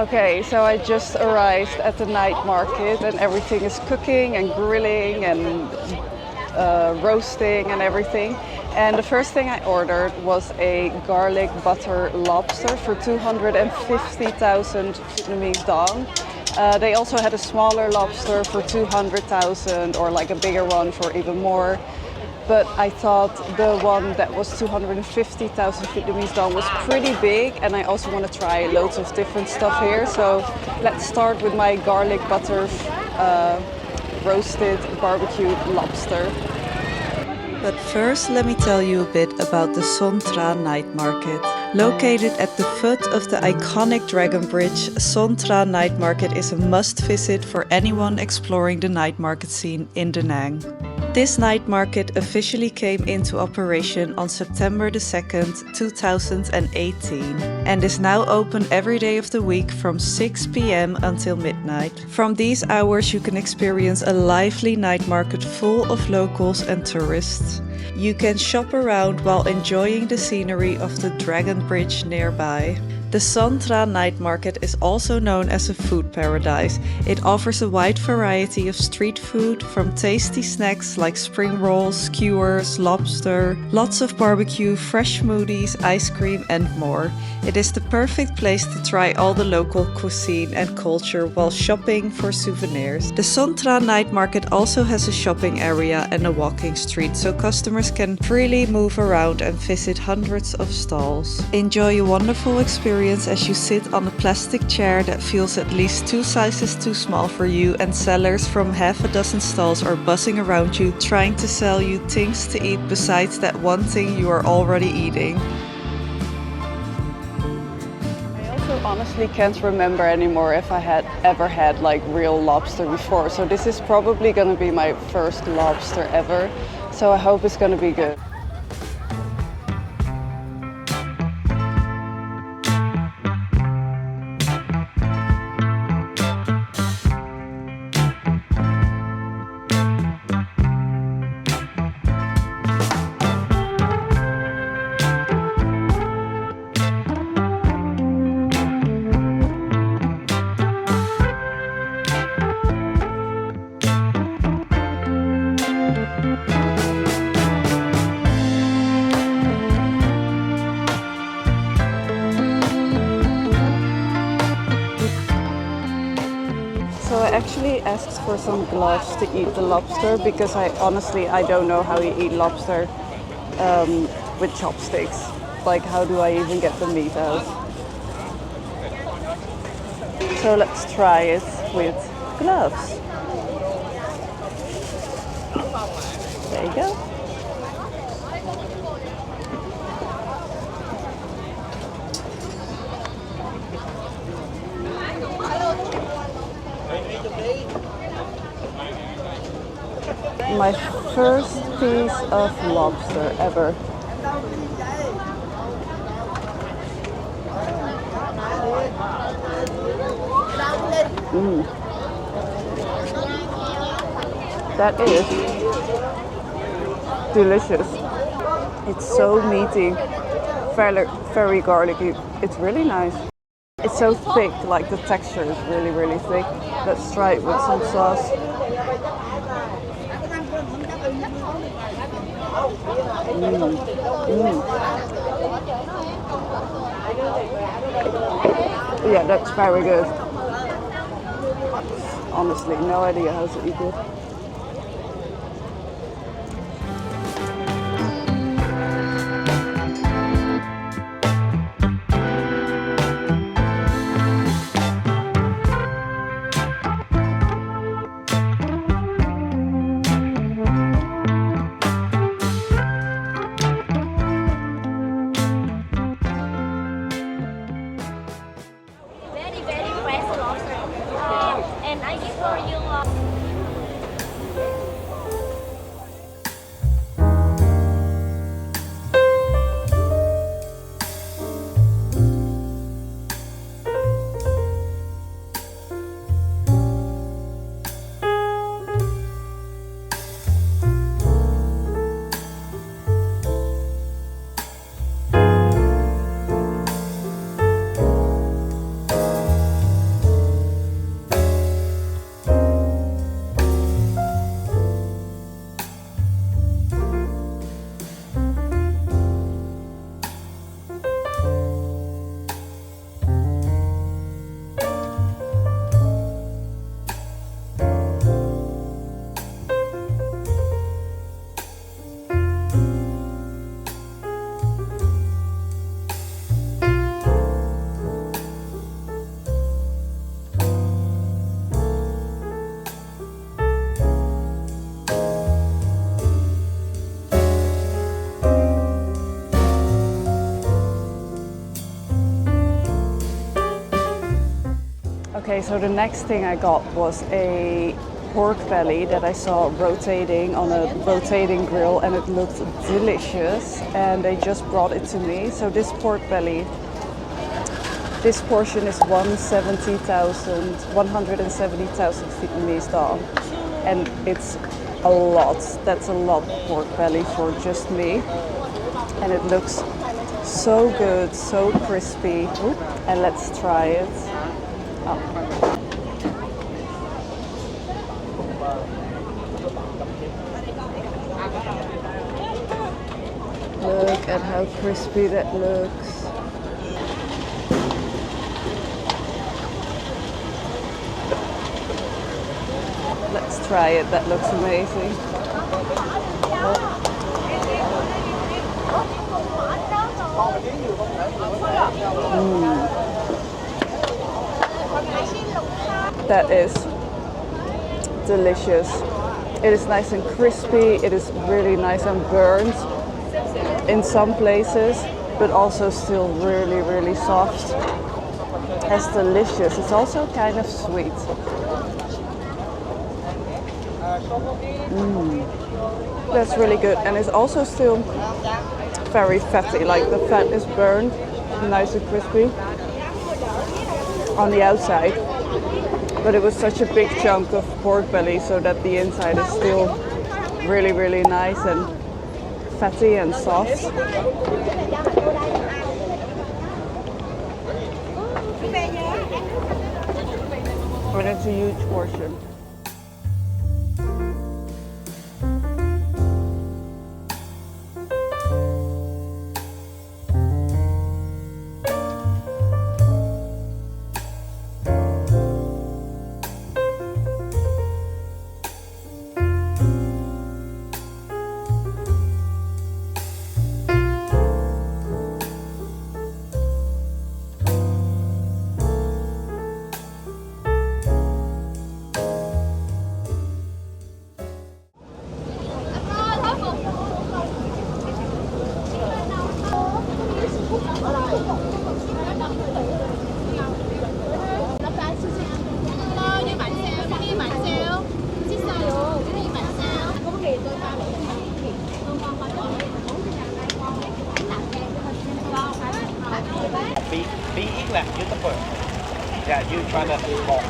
Okay, so I just arrived at the night market and everything is cooking and grilling and roasting and everything. And the first thing I ordered was a garlic butter lobster for 250,000 Vietnamese dong. They also had a smaller lobster for 200,000 or like a bigger one for even more. But I thought the one that was 250,000 Vietnamese dong was pretty big, and I also want to try loads of different stuff here. So let's start with my garlic butter roasted barbecued lobster. But first, let me tell you a bit about the Son Tra Night Market. Located at the foot of the iconic Dragon Bridge, Son Tra Night Market is a must visit for anyone exploring the night market scene in Da Nang. This night market officially came into operation on September 2nd, 2018 and is now open every day of the week from 6 p.m. until midnight. From these hours you can experience a lively night market full of locals and tourists. You can shop around while enjoying the scenery of the Dragon Bridge nearby. The Son Tra Night Market is also known as a food paradise. It offers a wide variety of street food, from tasty snacks like spring rolls, skewers, lobster, lots of barbecue, fresh smoothies, ice cream and more. It is the perfect place to try all the local cuisine and culture while shopping for souvenirs. The Son Tra Night Market also has a shopping area and a walking street, so customers can freely move around and visit hundreds of stalls. Enjoy a wonderful experience as you sit on a plastic chair that feels at least 2 sizes too small for you, and sellers from half a dozen stalls are buzzing around you trying to sell you things to eat besides that one thing you are already eating. I also honestly can't remember anymore if I had ever had like real lobster before, so this is probably going to be my first lobster ever, so I hope it's going to be good. So I actually asked for some gloves to eat the lobster because I don't know how you eat lobster with chopsticks. Like, how do I even get the meat out? So let's try it with gloves. There you go. My first piece of lobster ever. That is delicious. It's so meaty, very garlicky. It's really nice. It's so thick, like the texture is really, really thick. Let's try it with some sauce. Yeah, that's very good. Honestly, no idea how to eat it. Okay, so the next thing I got was a pork belly that I saw rotating on a rotating grill, and it looked delicious, and they just brought it to me. So this pork belly, this portion is 170,000 Vietnamese dong, and it's a lot. That's a lot pork belly for just me, and it looks so good, so crispy. And let's try it. Oh. Look at how crispy that looks. Let's try it, that looks amazing. That is delicious. It is nice and crispy, it is really nice and burnt in some places, but also still really, really soft. That's delicious. It's also kind of sweet. That's really good, and it's also still very fatty. Like the fat is burned, nice and crispy on the outside, but it was such a big chunk of pork belly, so that the inside is still really, really nice and fatty and soft. And it's a huge portion. Be yên là you the first. Yeah, you try to walk.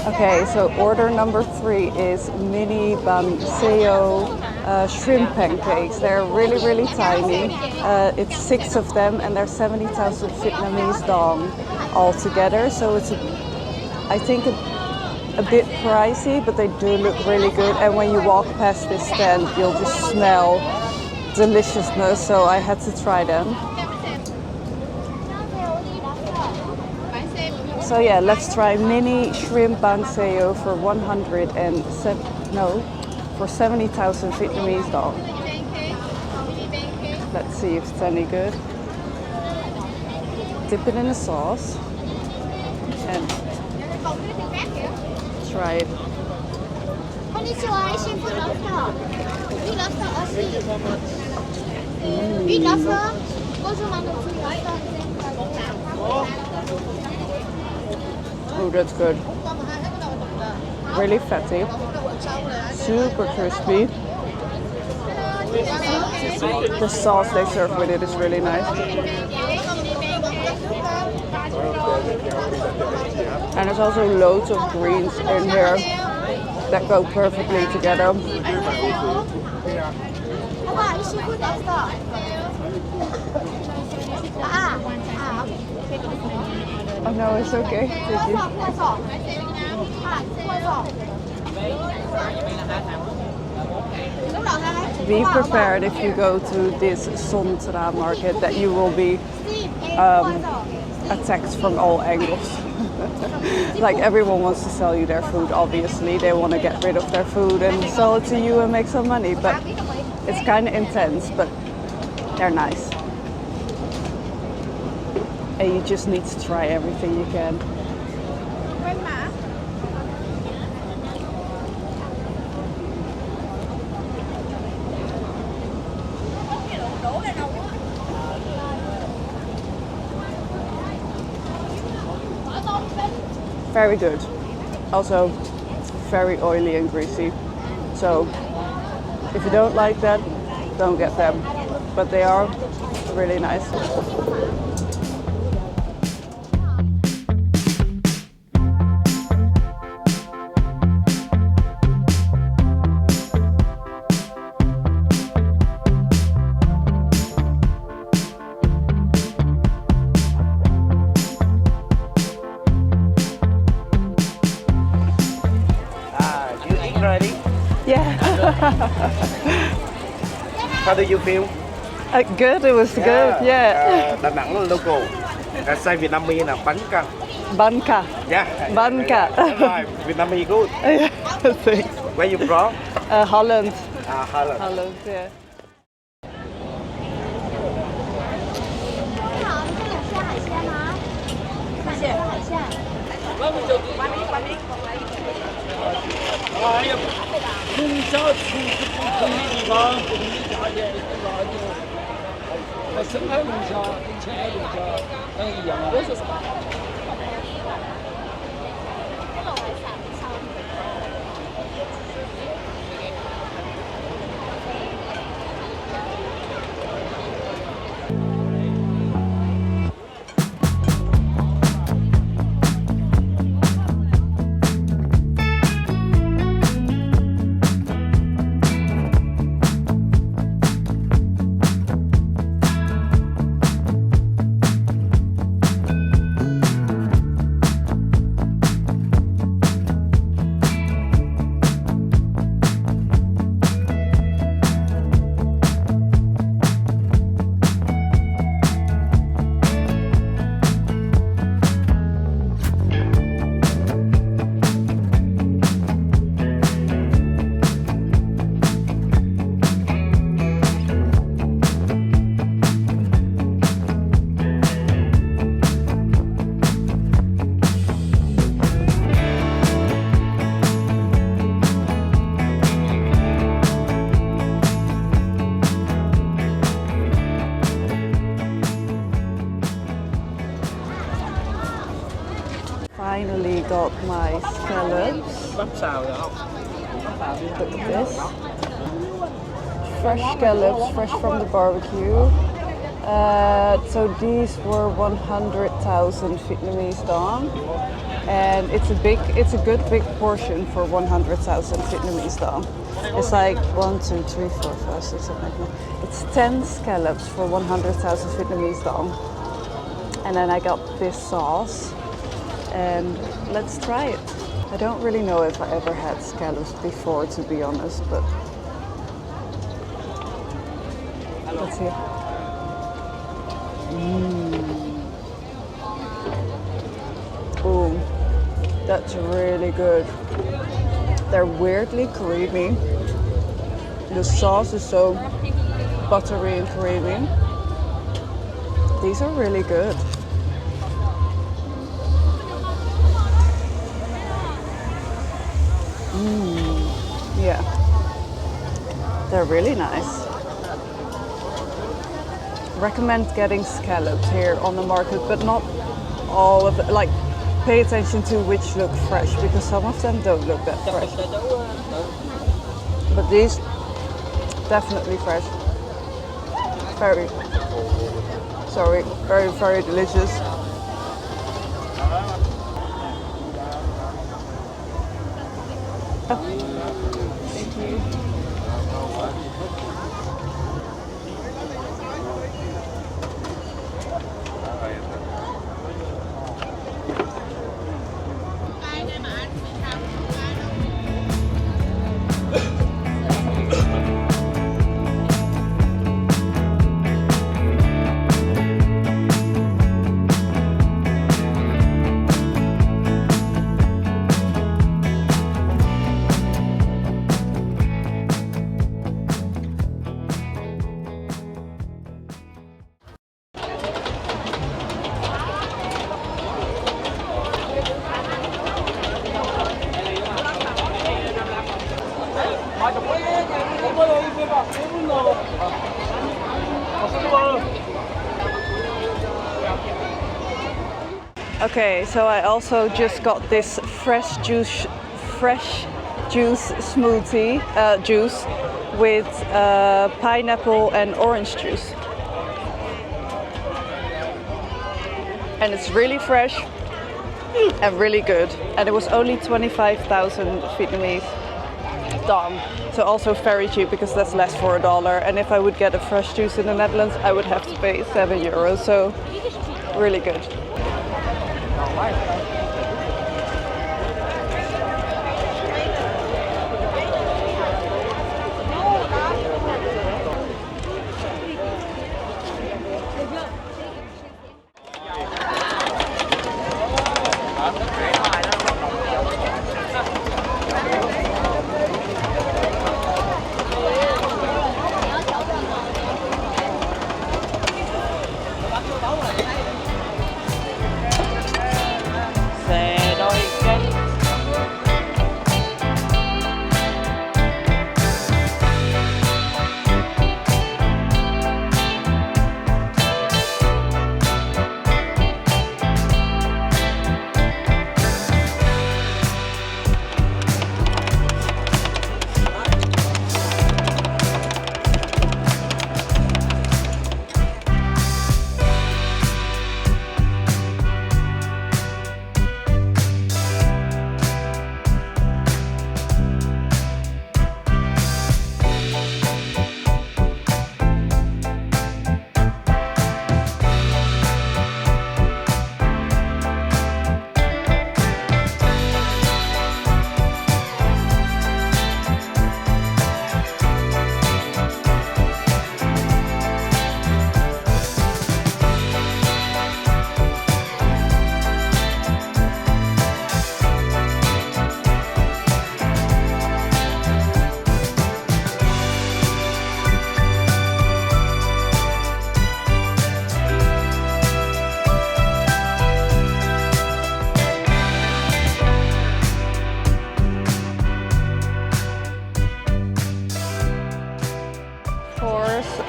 Okay, so order number 3 is mini banh shrimp pancakes. They're really, really tiny. It's 6 of them, and they're 70,000 Vietnamese dong altogether. So it's, I think, a bit pricey, but they do look really good. And when you walk past this stand, you'll just smell deliciousness. So I had to try them. So yeah, let's try mini shrimp banh for 70,000 Vietnamese dong. Let's see if it's any good. Dip it in the sauce and try it. Konnichiwa, seafood lobster. We lobster Aussie. We lobster. Also, Oh, that's good. Really fatty, super crispy, The sauce they serve with it is really nice. And there's also loads of greens in here that go perfectly together. Oh no, it's okay. Thank you. Be prepared if you go to this Son Tra market that you will be attacked from all angles. Like everyone wants to sell you their food, obviously. They want to get rid of their food and sell it to you and make some money. But it's kind of intense, but they're nice. And you just need to try everything you can. Very good. Also very oily and greasy. So if you don't like that, don't get them. But they are really nice. Ready? Yeah. How do you feel? Good, it was good, yeah. Đà Nẵng là local. Say Vietnamese là bánh căn. Banh ca. Yeah. Banh ca. Right. Vietnamese good. Thanks. Where you from? Holland. Holland. Holland, yeah. 你好，这里是海鲜吗？谢谢。海鲜。Finally got my scallops. Bắp xào được không? Look at this. Fresh scallops, fresh from the barbecue. So these were 100,000 Vietnamese dong. And it's a good big portion for 100,000 Vietnamese dong. It's like 1, 2, 3, 4, 5, 6, 7, 8, 9. It's 10 scallops for 100,000 Vietnamese dong. And then I got this sauce. And let's try it. I don't really know if I ever had scallops before, to be honest, but let's see. Boom. That's really good. They're weirdly creamy. The sauce is so buttery and creamy. These are really good. Yeah, they're really nice. Recommend getting scallops here on the market, but not all of it. Like, pay attention to which look fresh, because some of them don't look that fresh. But these definitely fresh. Very, sorry, very, very delicious. Thank you. Okay, so I also just got this fresh juice smoothie juice with pineapple and orange juice, and it's really fresh and really good. And it was only 25,000 Vietnamese dong, so also very cheap because that's less for $1. And if I would get a fresh juice in the Netherlands, I would have to pay €7. So really good.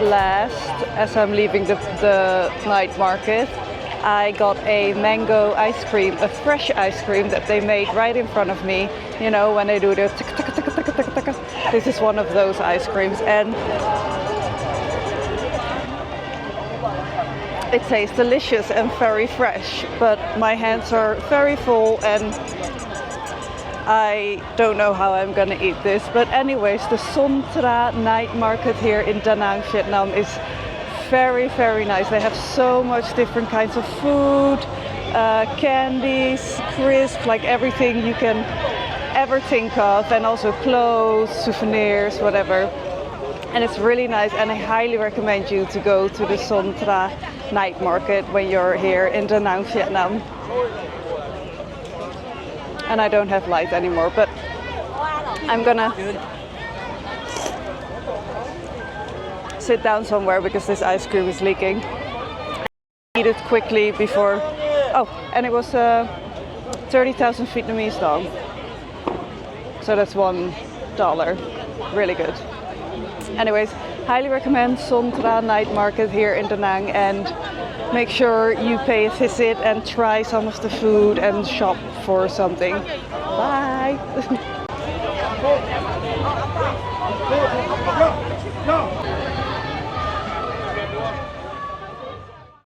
Last, as I'm leaving the night market, I got a mango ice cream, a fresh ice cream that they made right in front of me. You know, when they do the tuk tuk tuk tuk tuk tuk. This is one of those ice creams, and it tastes delicious and very fresh, but my hands are very full and I don't know how I'm gonna eat this. But anyways, the Son Tra night market here in Da Nang, Vietnam is very, very nice. They have so much different kinds of food, candies, crisps, like everything you can ever think of, and also clothes, souvenirs, whatever. And it's really nice, and I highly recommend you to go to the Son Tra night market when you're here in Da Nang, Vietnam. And I don't have light anymore, but I'm gonna sit down somewhere because this ice cream is leaking. Eat it quickly before. Oh, and it was 30,000 Vietnamese dong. So that's $1. Really good. Anyways, highly recommend Son Tra night market here in Da Nang, and make sure you pay a visit and try some of the food and shop for something. Bye!